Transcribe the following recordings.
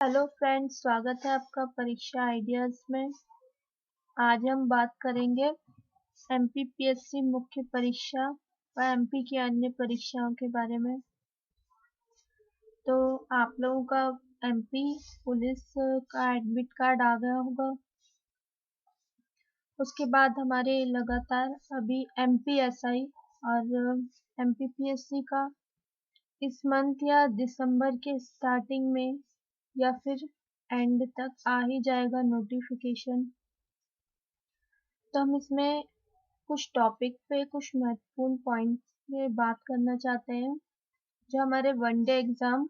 Hello friends, स्वागत है आपका परीक्षा आइडियाज में। आज हम बात करेंगे एमपीपीएससी मुख्य परीक्षा व एमपी की अन्य परीक्षाओं के बारे में। तो आप लोगों का एमपी पुलिस का एडमिट कार्ड आ गया होगा। उसके बाद हमारे लगातार अभी एमपीएसआई और एमपीपीएससी का इस मंथ या दिसंबर के स्टार्टिंग में या फिर एंड तक आ ही जाएगा नोटिफिकेशन। तो हम इसमें कुछ टॉपिक पे कुछ महत्वपूर्ण पॉइंट पे बात करना चाहते हैं जो हमारे वनडे एग्जाम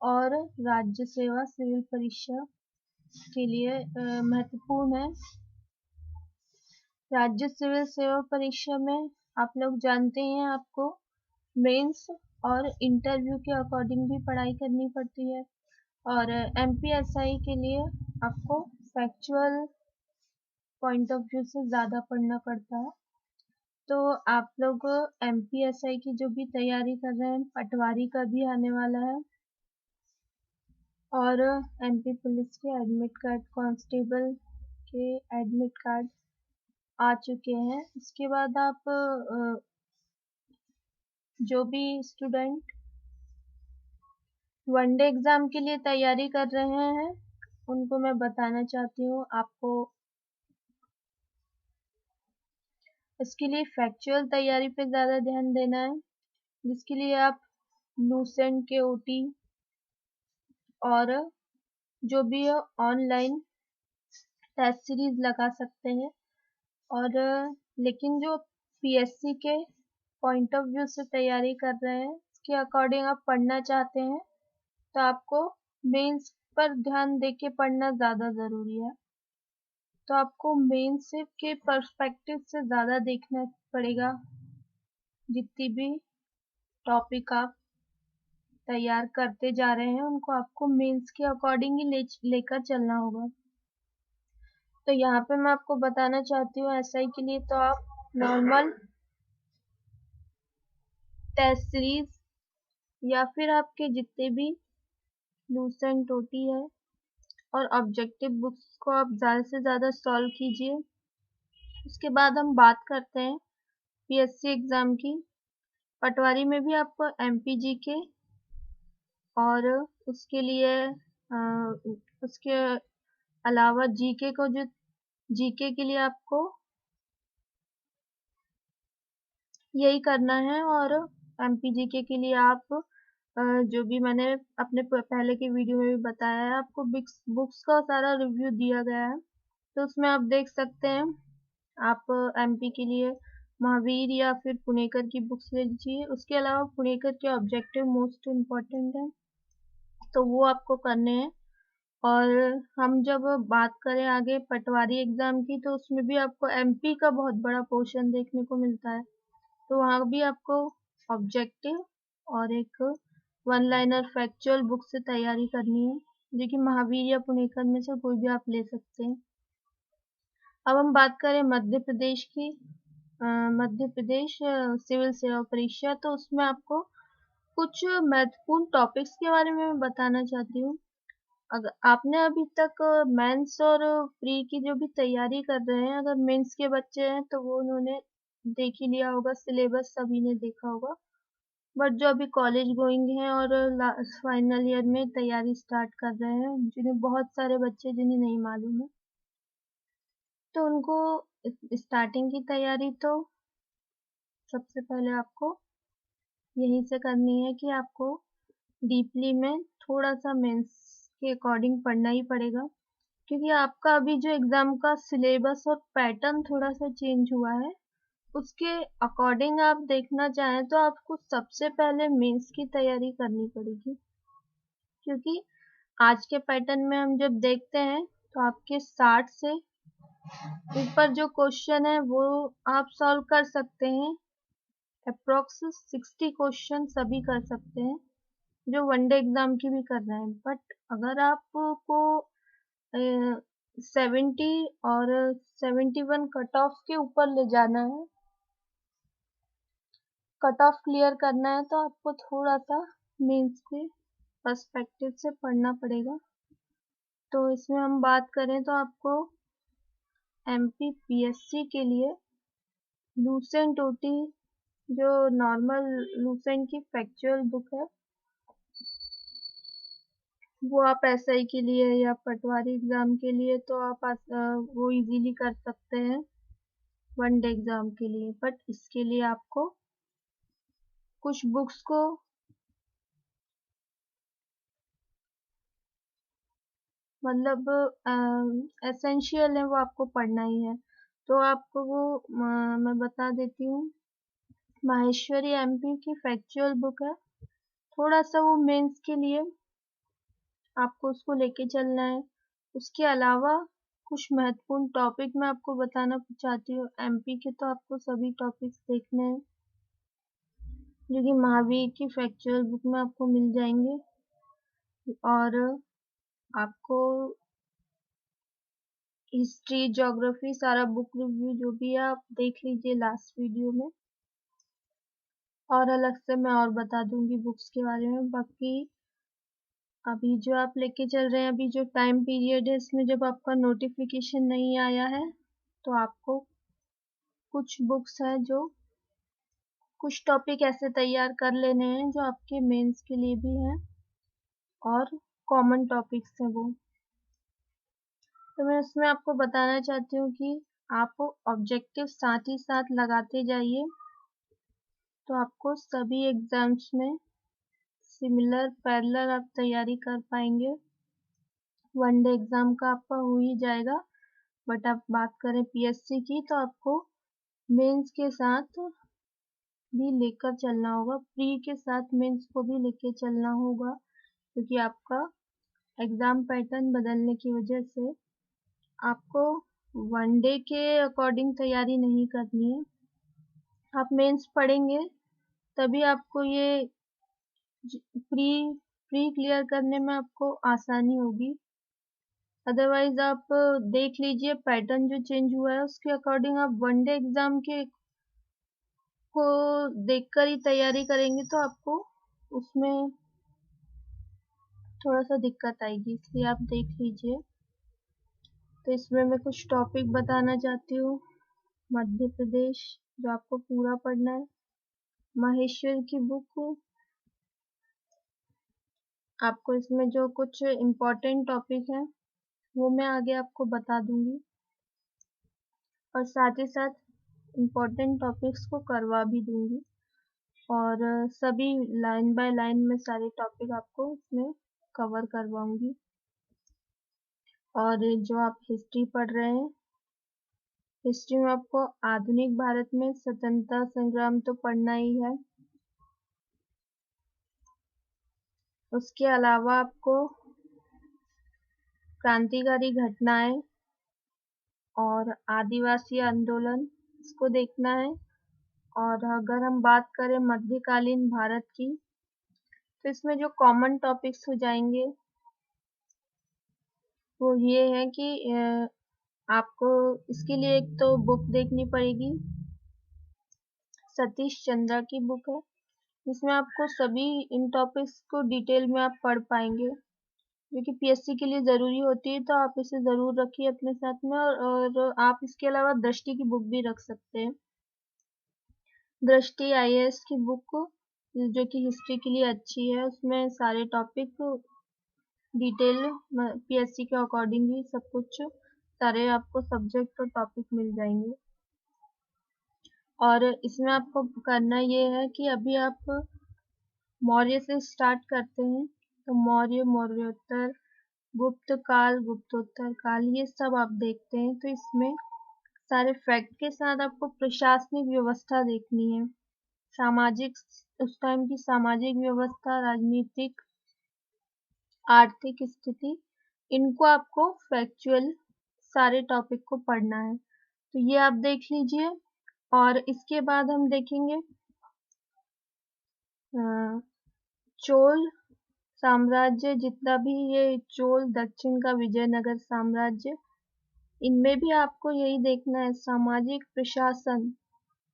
और राज्य सेवा सिविल परीक्षा के लिए महत्वपूर्ण है। राज्य सिविल सेवा परीक्षा में आप लोग जानते हैं आपको मेंस और इंटरव्यू के अकॉर्डिंग भी पढ़ाई करनी पड़ती है और एमपीएसआई के लिए आपको फैक्चुअल पॉइंट ऑफ व्यू से ज़्यादा पढ़ना पड़ता है। तो आप लोग एमपीएसआई की जो भी तैयारी कर रहे हैं, पटवारी का भी आने वाला है और एमपी पुलिस के एडमिट कार्ड, कांस्टेबल के एडमिट कार्ड आ चुके हैं। इसके बाद आप जो भी स्टूडेंट वनडे एग्ज़ाम के लिए तैयारी कर रहे हैं उनको मैं बताना चाहती हूँ, आपको इसके लिए फैक्चुअल तैयारी पे ज़्यादा ध्यान देना है, जिसके लिए आप लूसेंट के ओटी और जो भी है ऑनलाइन टेस्ट सीरीज लगा सकते हैं। और लेकिन जो पीएससी के पॉइंट ऑफ व्यू से तैयारी कर रहे हैं उसके अकॉर्डिंग आप पढ़ना चाहते हैं तो आपको मेंस पर ध्यान देके पढ़ना ज़्यादा ज़रूरी है। तो आपको मेंस के पर्सपेक्टिव से ज़्यादा देखना पड़ेगा। जितनी भी टॉपिक आप तैयार करते जा रहे हैं उनको आपको मेंस के अकॉर्डिंग ही लेकर चलना होगा। तो यहाँ पे मैं आपको बताना चाहती हूँ एसआई के लिए तो आप नॉर्मल टेस्ट सीरीज या फिर आपके जितने भी लूसेंट ओटी है और ऑब्जेक्टिव बुक्स को आप ज़्यादा से ज़्यादा सॉल्व कीजिए। उसके बाद हम बात करते हैं पीएससी एग्ज़ाम की। पटवारी में भी आपको एमपीजी के और उसके लिए उसके अलावा जीके को जो जीके के लिए आपको यही करना है और एमपीजीके के लिए आप जो भी मैंने अपने पहले के वीडियो में भी बताया है, आपको बुक्स का सारा रिव्यू दिया गया है तो उसमें आप देख सकते हैं। आप एमपी के लिए महावीर या फिर पुणेकर की बुक्स ले लीजिए। उसके अलावा पुणेकर के ऑब्जेक्टिव मोस्ट इम्पॉर्टेंट है तो वो आपको करने हैं। और हम जब बात करें आगे पटवारी एग्जाम की तो उसमें भी आपको एमपी का बहुत बड़ा पोर्शन देखने को मिलता है तो वहाँ भी आपको ऑब्जेक्टिव और एक वन लाइनर फैक्चुअल बुक से तैयारी करनी है जो कि महावीर या पुणेकर में से कोई भी आप ले सकते हैं। अब हम बात करें मध्य प्रदेश की मध्य प्रदेश सिविल सेवा परीक्षा तो उसमें आपको कुछ महत्वपूर्ण टॉपिक्स के बारे में मैं बताना चाहती हूँ। अगर आपने अभी तक मेंस और प्री की जो भी तैयारी कर रहे हैं, अगर मेंस के बच्चे हैं तो वो उन्होंने देख ही लिया होगा, सिलेबस सभी ने देखा होगा। बट जो अभी कॉलेज गोइंग हैं और फाइनल ईयर में तैयारी स्टार्ट कर रहे हैं, जिन्हें बहुत सारे बच्चे जिन्हें नहीं मालूम है, तो उनको स्टार्टिंग की तैयारी तो सबसे पहले आपको यहीं से करनी है कि आपको डीपली में थोड़ा सा मेंस के अकॉर्डिंग पढ़ना ही पड़ेगा क्योंकि आपका अभी जो एग्जाम का सिलेबस और पैटर्न थोड़ा सा चेंज हुआ है। उसके अकॉर्डिंग आप देखना चाहें तो आपको सबसे पहले मेंस की तैयारी करनी पड़ेगी क्योंकि आज के पैटर्न में हम जब देखते हैं तो आपके 60 से ऊपर जो क्वेश्चन है वो आप सॉल्व कर सकते हैं। अप्रोक्स 60 क्वेश्चन सभी कर सकते हैं जो वनडे एग्जाम की भी कर रहे हैं। बट अगर आपको 70 और 71 कट ऑफ के ऊपर ले जाना है, कट ऑफ क्लियर करना है तो आपको थोड़ा सा मेंस के पर्सपेक्टिव से पढ़ना पड़ेगा। तो इसमें हम बात करें तो आपको MPPSC के लिए लूसेंट ओटी जो नॉर्मल लूसेंट की फैक्चुअल बुक है वो आप SI के लिए या पटवारी एग्जाम के लिए तो आप वो इजीली कर सकते हैं वन डे एग्जाम के लिए। बट इसके लिए आपको कुछ बुक्स को मतलब एसेंशियल है वो आपको पढ़ना ही है। तो आपको वो मैं बता देती हूँ। माहेश्वरी MP की फैक्चुअल बुक है। थोड़ा सा वो मेंस के लिए आपको उसको लेके चलना है। उसके अलावा कुछ महत्वपूर्ण टॉपिक मैं आपको बताना चाहती हूँ। MP के तो आपको सभी टॉपिक्स देखने हैं जो कि महावीर की फैक्चुअल बुक में आपको मिल जाएंगे। और आपको हिस्ट्री ज्योग्राफी सारा बुक रिव्यू जो भी है आप देख लीजिए लास्ट वीडियो में, और अलग से मैं और बता दूंगी बुक्स के बारे में। बाकी अभी जो आप लेके चल रहे हैं, अभी जो टाइम पीरियड है इसमें जब आपका नोटिफिकेशन नहीं आया है तो आपको कुछ बुक्स है जो कुछ टॉपिक ऐसे तैयार कर लेने हैं जो आपके मेंस के लिए भी हैं और कॉमन टॉपिक्स हैं वो। तो मैं इसमें आपको बताना चाहती हूँ कि आप ऑब्जेक्टिव साथ ही साथ लगाते जाइए तो आपको सभी एग्जाम्स में सिमिलर पैरेलल आप तैयारी कर पाएंगे। वन डे एग्जाम का आपका हो ही जाएगा। बट आप बात करें PSC की तो आपको मेंस के साथ भी लेकर चलना होगा, प्री के साथ मेंस को भी लेकर चलना होगा, क्योंकि आपका एग्जाम पैटर्न बदलने की वजह से आपको वन डे के अकॉर्डिंग तैयारी नहीं करनी है। आप मेंस पढ़ेंगे तभी आपको ये प्री प्री क्लियर करने में आपको आसानी होगी। अदरवाइज आप देख लीजिए पैटर्न जो चेंज हुआ है उसके अकॉर्डिंग आप वन डे एग्जाम के को देखकर ही तैयारी करेंगे तो आपको उसमें थोड़ा सा दिक्कत आएगी, इसलिए आप देख लीजिए। तो इसमें मैं कुछ टॉपिक बताना चाहती हूँ। मध्य प्रदेश जो आपको पूरा पढ़ना है, माहेश्वर की बुक आपको इसमें जो कुछ इम्पोर्टेंट टॉपिक हैं वो मैं आगे आपको बता दूंगी, और साथ ही साथ इम्पोर्टेंट टॉपिक्स को करवा भी दूंगी, और सभी लाइन बाय लाइन में सारे टॉपिक आपको इसमें कवर करवाऊंगी। और जो आप हिस्ट्री पढ़ रहे हैं, हिस्ट्री में आपको आधुनिक भारत में स्वतंत्रता संग्राम तो पढ़ना ही है। उसके अलावा आपको क्रांतिकारी घटनाएं और आदिवासी आंदोलन इसको देखना है। और अगर हम बात करें मध्यकालीन भारत की तो इसमें जो कॉमन टॉपिक्स हो जाएंगे वो ये है कि आपको इसके लिए एक तो बुक देखनी पड़ेगी, सतीश चंद्रा की बुक है जिसमें आपको सभी इन टॉपिक्स को डिटेल में आप पढ़ पाएंगे, जो कि PSC के लिए ज़रूरी होती है। तो आप इसे ज़रूर रखिए अपने साथ में। और आप इसके अलावा दृष्टि की बुक भी रख सकते हैं। दृष्टि IAS की बुक जो कि हिस्ट्री के लिए अच्छी है, उसमें सारे टॉपिक डिटेल PSC के अकॉर्डिंग ही सब कुछ सारे आपको सब्जेक्ट और टॉपिक मिल जाएंगे। और इसमें आपको करना ये है कि अभी आप मौर्य से स्टार्ट करते हैं तो मौर्य, मौर्योत्तर, गुप्त काल, गुप्तोत्तर काल, ये सब आप देखते हैं। तो इसमें सारे फैक्ट के साथ आपको प्रशासनिक व्यवस्था देखनी है, सामाजिक उस टाइम की सामाजिक व्यवस्था, राजनीतिक, आर्थिक स्थिति, इनको आपको फैक्चुअल सारे टॉपिक को पढ़ना है। तो ये आप देख लीजिए। और इसके बाद हम देखेंगे चोल साम्राज्य, जितना भी ये चोल दक्षिण का विजयनगर साम्राज्य, इनमें भी आपको यही देखना है, सामाजिक प्रशासन,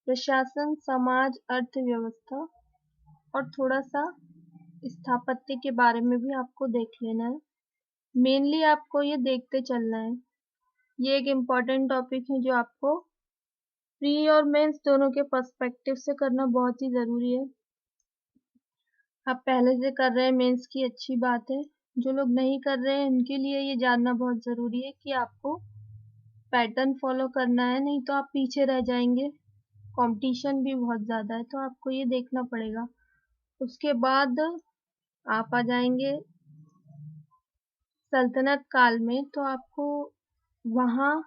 प्रशासन, समाज, अर्थव्यवस्था और थोड़ा सा स्थापत्य के बारे में भी आपको देख लेना है। मेनली आपको ये देखते चलना है। ये एक इम्पॉर्टेंट टॉपिक है जो आपको प्री और मेंस दोनों के पर्सपेक्टिव से करना बहुत ही ज़रूरी है। आप पहले से कर रहे हैं मेंस की अच्छी बात है, जो लोग नहीं कर रहे हैं उनके लिए ये जानना बहुत ज़रूरी है कि आपको पैटर्न फॉलो करना है, नहीं तो आप पीछे रह जाएंगे। कंपटीशन भी बहुत ज़्यादा है, तो आपको ये देखना पड़ेगा। उसके बाद आप आ जाएंगे सल्तनत काल में, तो आपको वहाँ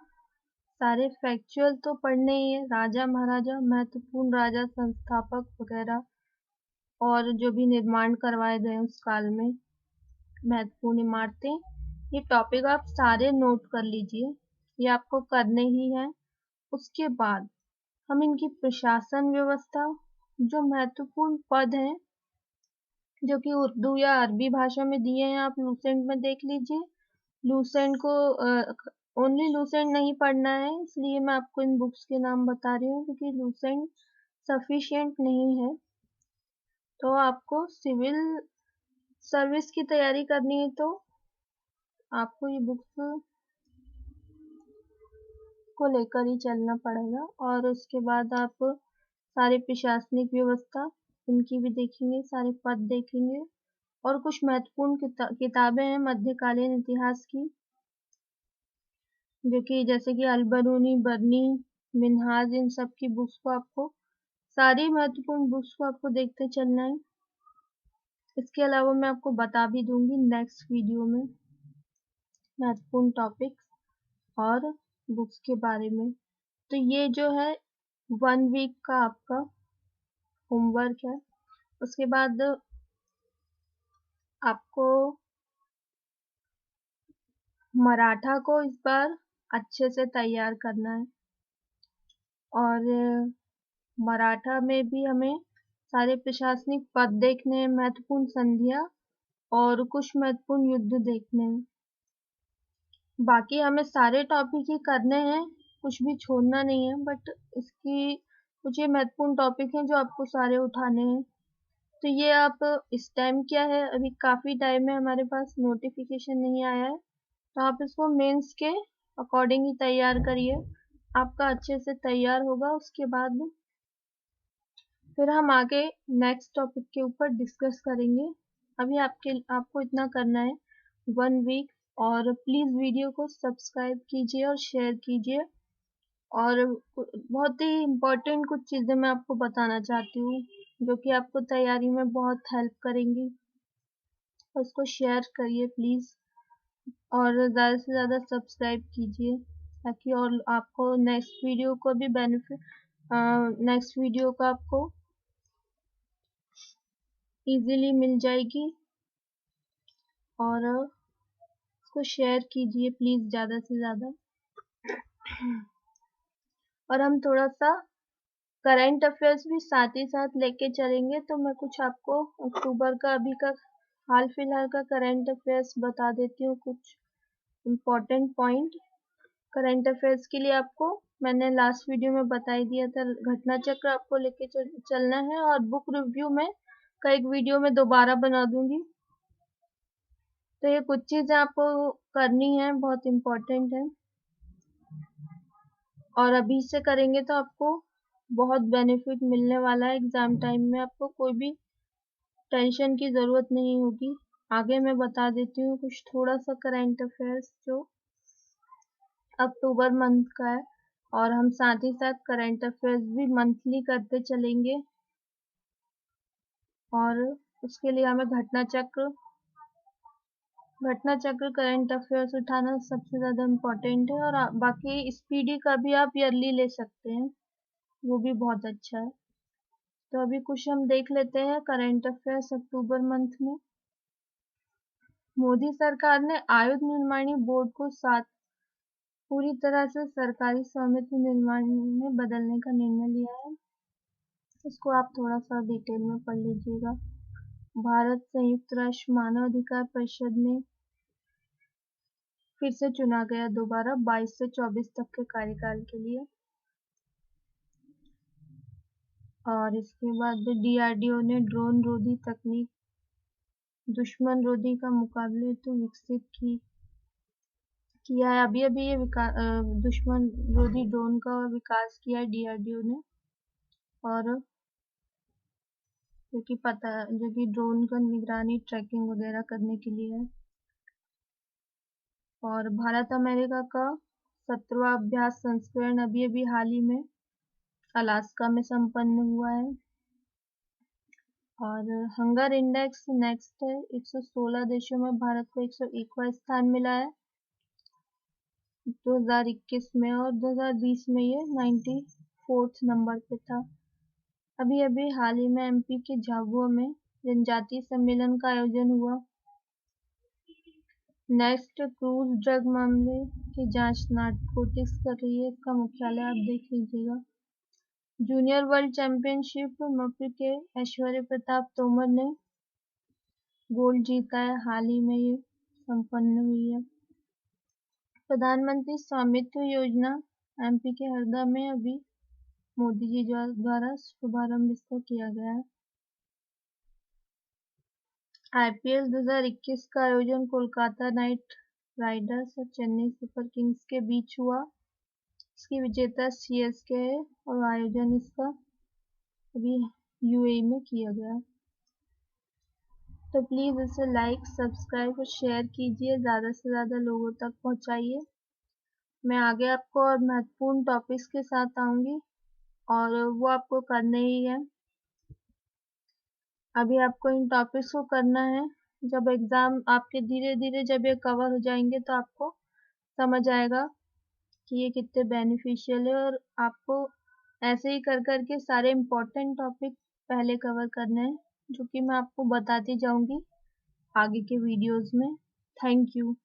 सारे फैक्चुअल तो पढ़ने ही है, राजा महाराजा, महत्वपूर्ण राजा, संस्थापक वगैरह, और जो भी निर्माण करवाए गए उस काल में महत्वपूर्ण इमारतें। ये टॉपिक आप सारे नोट कर लीजिए, ये आपको करने ही है। उसके बाद हम इनकी प्रशासन व्यवस्था, जो महत्वपूर्ण पद हैं जो कि उर्दू या अरबी भाषा में दिए हैं, आप लूसेंट में देख लीजिए। लूसेंट को ओनली लूसेंट नहीं पढ़ना है, इसलिए मैं आपको इन बुक्स के नाम बता रही हूँ, क्योंकि लूसेंट सफिशिएंट नहीं है। तो आपको सिविल सर्विस की तैयारी करनी है, तो आपको ये बुक्स को लेकर ही चलना पड़ेगा। और उसके बाद आप सारे प्रशासनिक व्यवस्था इनकी भी देखेंगे, सारे पद देखेंगे, और कुछ महत्वपूर्ण किताबें हैं मध्यकालीन इतिहास की, जो कि जैसे कि अलबरूनी, बरनी, मिन्हाज, इन सब की बुक्स को आपको, सारी महत्वपूर्ण बुक्स को आपको देखते चलना है। इसके अलावा मैं आपको बता भी दूंगी नेक्स्ट वीडियो में महत्वपूर्ण टॉपिक्स और बुक्स के बारे में। तो ये जो है 1 वीक का आपका होमवर्क है। उसके बाद आपको मराठा को इस बार अच्छे से तैयार करना है, और मराठा में भी हमें सारे प्रशासनिक पद देखने हैं, महत्वपूर्ण संधियां और कुछ महत्वपूर्ण युद्ध देखने हैं। बाकी हमें सारे टॉपिक ही करने हैं, कुछ भी छोड़ना नहीं है, बट इसकी कुछ ये महत्वपूर्ण टॉपिक हैं जो आपको सारे उठाने हैं। तो ये आप इस टाइम क्या है, अभी काफ़ी टाइम है हमारे पास, नोटिफिकेशन नहीं आया है, तो आप इसको मेंस के अकॉर्डिंग ही तैयार करिए। आपका अच्छे से तैयार होगा, उसके बाद फिर हम आगे नेक्स्ट टॉपिक के ऊपर डिस्कस करेंगे। अभी आपको इतना करना है 1 वीक, और प्लीज़ वीडियो को सब्सक्राइब कीजिए और शेयर कीजिए। और बहुत ही इम्पोर्टेंट कुछ चीज़ें मैं आपको बताना चाहती हूँ जो कि आपको तैयारी में बहुत हेल्प करेंगी। उसको शेयर करिए प्लीज़, और ज़्यादा से ज़्यादा सब्सक्राइब कीजिए, ताकि और आपको नेक्स्ट वीडियो को भी बेनिफिट, नेक्स्ट वीडियो का आपको इजीली मिल जाएगी। और उसको शेयर कीजिए प्लीज़ ज़्यादा से ज़्यादा। और हम थोड़ा सा करंट अफेयर्स भी साथ ही साथ लेके चलेंगे, तो मैं कुछ आपको अक्टूबर का अभी का हाल फिलहाल का करंट अफेयर्स बता देती हूँ, कुछ इम्पोर्टेंट पॉइंट। करंट अफेयर्स के लिए आपको मैंने लास्ट वीडियो में बता ही दिया था, घटना चक्र आपको लेके चलना है, और बुक रिव्यू में का एक वीडियो में दोबारा बना दूंगी। तो ये कुछ चीज़ें आपको करनी है, बहुत इम्पोर्टेंट है, और अभी से करेंगे तो आपको बहुत बेनिफिट मिलने वाला है। एग्ज़ाम टाइम में आपको कोई भी टेंशन की ज़रूरत नहीं होगी। आगे मैं बता देती हूँ कुछ थोड़ा सा करंट अफेयर्स जो अक्टूबर मंथ का है, और हम साथ ही साथ करंट अफेयर्स भी मंथली करते चलेंगे। और उसके लिए हमें घटना चक्र करंट अफेयर्स उठाना सबसे ज़्यादा इम्पोर्टेंट है, और बाकी स्पीडी का भी आप ईयरली ले सकते हैं, वो भी बहुत अच्छा है। तो अभी कुछ हम देख लेते हैं करंट अफेयर्स अक्टूबर मंथ में। मोदी सरकार ने आयुध निर्माणी बोर्ड को पूरी तरह से सरकारी स्वामित्व निर्माण में बदलने का निर्णय लिया है। इसको आप थोड़ा सा डिटेल में पढ़ लीजिएगा। भारत संयुक्त राष्ट्र मानव अधिकार परिषद में फिर से चुना गया दोबारा 22 से 24 तक के कार्यकाल के लिए। और इसके बाद डीआरडीओ ने ड्रोन रोधी तकनीक दुश्मन रोधी का मुकाबले तो विकसित की। किया है। अभी अभी ये दुश्मन विरोधी ड्रोन का विकास किया है DRDO ने, और जो कि ड्रोन का निगरानी ट्रैकिंग वगैरह करने के लिए है। और भारत अमेरिका का 17वां अभ्यास संस्करण अभी अभी हाल ही में अलास्का में संपन्न हुआ है। और हंगर इंडेक्स नेक्स्ट है, 116 देशों में भारत को 101वां स्थान मिला है 2021 में, और 2020 में ये 94th नंबर पे था। अभी अभी हाल ही में MP के झाबुआ में जनजातीय सम्मेलन का आयोजन हुआ। नेक्स्ट, क्रूज ड्रग मामले की जांच नारकोटिक्स कर रही है, इसका मुख्यालय आप देख लीजिएगा। जूनियर वर्ल्ड चैंपियनशिप मप्र के ऐश्वर्य प्रताप तोमर ने गोल्ड जीता है, हाल ही में ये संपन्न हुई है। प्रधानमंत्री स्वामित्व योजना MP के हरदा में अभी मोदी जी द्वारा शुभारंभ इसका किया गया है। IPL 2021 का आयोजन कोलकाता नाइट राइडर्स और चेन्नई सुपर किंग्स के बीच हुआ। इसकी विजेता CSK है, और आयोजन इसका अभी UAE में किया गया। तो प्लीज़ इसे लाइक, सब्सक्राइब और शेयर कीजिए, ज़्यादा से ज़्यादा लोगों तक पहुंचाइए। मैं आगे आपको और महत्वपूर्ण टॉपिक्स के साथ आऊँगी, और वो आपको करने ही है। अभी आपको इन टॉपिक्स को करना है। जब एग्ज़ाम आपके धीरे धीरे जब ये कवर हो जाएंगे तो आपको समझ आएगा कि ये कितने बेनिफिशियल है, और आपको ऐसे ही कर करके सारे इम्पोर्टेंट टॉपिक पहले कवर करने हैं, जो कि मैं आपको बताती जाऊंगी आगे के वीडियोस में। Thank you.